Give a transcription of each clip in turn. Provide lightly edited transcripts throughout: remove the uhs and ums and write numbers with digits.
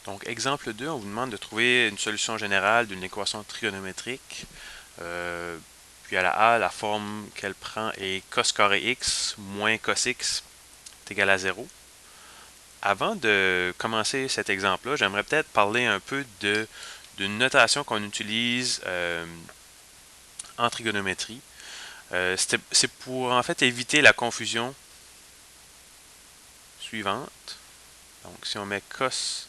Donc, exemple 2, on vous demande de trouver une solution générale d'une équation trigonométrique. Puis à la A, la forme qu'elle prend est cos carré x moins cos x est égal à 0. Avant de commencer cet exemple-là, j'aimerais peut-être parler un peu d'une notation qu'on utilise en trigonométrie. C'est pour en fait éviter la confusion suivante. Donc, si on met cos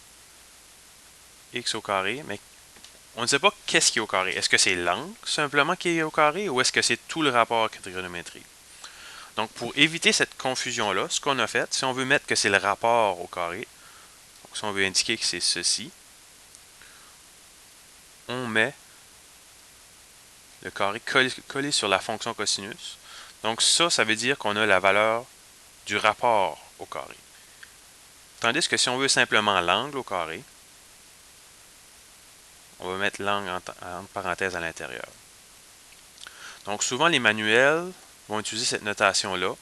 x au carré, mais on ne sait pas qu'est-ce qui est au carré. Est-ce que c'est l'angle simplement qui est au carré ou est-ce que c'est tout le rapport trigonométrique? Donc, pour éviter cette confusion-là, ce qu'on a fait, si on veut mettre que c'est le rapport au carré, donc si on veut indiquer que c'est ceci, on met le carré collé sur la fonction cosinus. Donc ça veut dire qu'on a la valeur du rapport au carré. Tandis que si on veut simplement l'angle au carré, on va mettre l'angle entre parenthèses à l'intérieur. Donc souvent les manuels vont utiliser cette notation-là.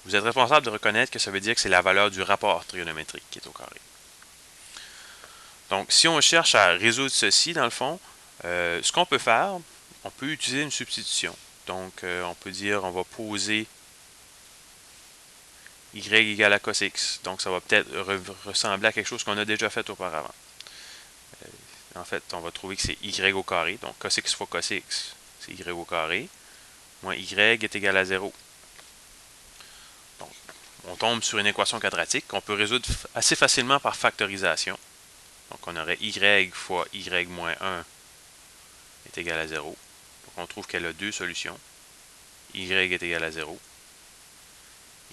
Vous êtes responsable de reconnaître que ça veut dire que c'est la valeur du rapport trigonométrique qui est au carré. Donc si on cherche à résoudre ceci, dans le fond, ce qu'on peut faire, on peut utiliser une substitution. Donc on peut dire, on va poser y égale à cos x. Donc ça va peut-être ressembler à quelque chose qu'on a déjà fait auparavant. En fait, on va trouver que c'est y au carré. Donc cos x fois cos x, c'est y au carré. Moins y est égal à 0. Donc, on tombe sur une équation quadratique qu'on peut résoudre assez facilement par factorisation. Donc, on aurait y fois y moins 1 est égal à 0. Donc, on trouve qu'elle a deux solutions. Y est égal à 0.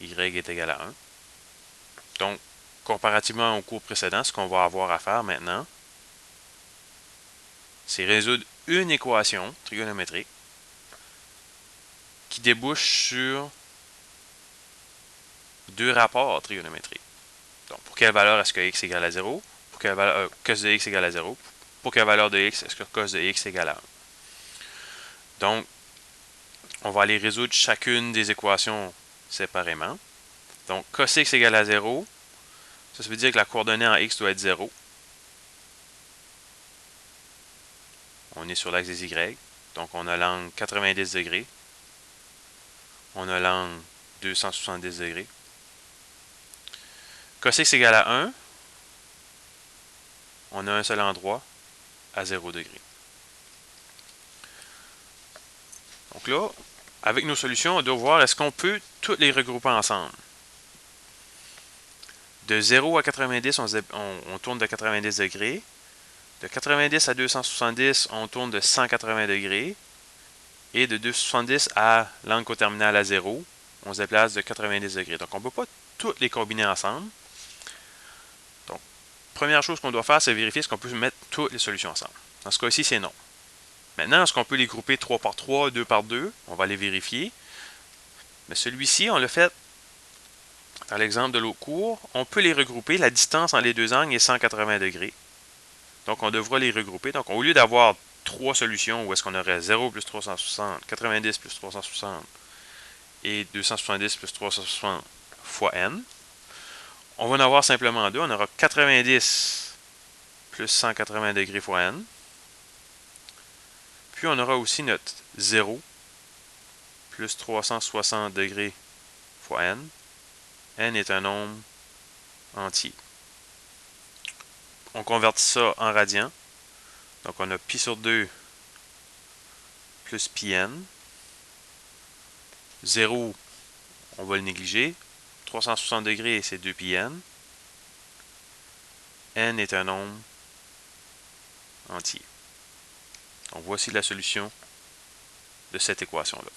Y est égal à 1. Donc, comparativement au cours précédent, ce qu'on va avoir à faire maintenant, c'est résoudre une équation trigonométrique qui débouche sur deux rapports trigonométriques. Donc, pour quelle valeur est-ce que x égale à 0? Pour quelle valeur, cos de x égale à 0? Pour quelle valeur de x est-ce que cos de x égale à 1? Donc, on va aller résoudre chacune des équations séparément. Donc, cos x égale à 0, ça veut dire que la coordonnée en x doit être 0. On est sur l'axe des y. Donc, on a l'angle 90 degrés. On a l'angle 270 degrés. Cos x égale à 1, on a un seul endroit à 0 degré. Donc là, avec nos solutions, on doit voir est-ce qu'on peut toutes les regrouper ensemble. De 0 à 90, on tourne de 90 degrés. De 90 à 270, on tourne de 180 degrés. Et de 270 à l'angle coterminal à 0, on se déplace de 90 degrés. Donc, on ne peut pas toutes les combiner ensemble. Donc, première chose qu'on doit faire, c'est vérifier est-ce qu'on peut mettre toutes les solutions ensemble. Dans ce cas-ci, c'est non. Maintenant, est-ce qu'on peut les grouper 3 par 3, 2 par 2? On va les vérifier. Mais celui-ci, on l'a fait dans l'exemple de l'autre cours. On peut les regrouper. La distance entre les deux angles est 180 degrés. Donc, on devra les regrouper. Donc, au lieu d'avoir trois solutions où est-ce qu'on aurait 0 plus 360, 90 plus 360 et 270 plus 360 fois n, on va en avoir simplement deux. On aura 90 plus 180 degrés fois n. Puis, on aura aussi notre 0 plus 360 degrés fois n. N est un nombre entier. On convertit ça en radians. Donc, on a pi sur 2 plus pi n. 0, on va le négliger. 360 degrés, c'est 2 pi n. N est un nombre entier. Donc, voici la solution de cette équation-là.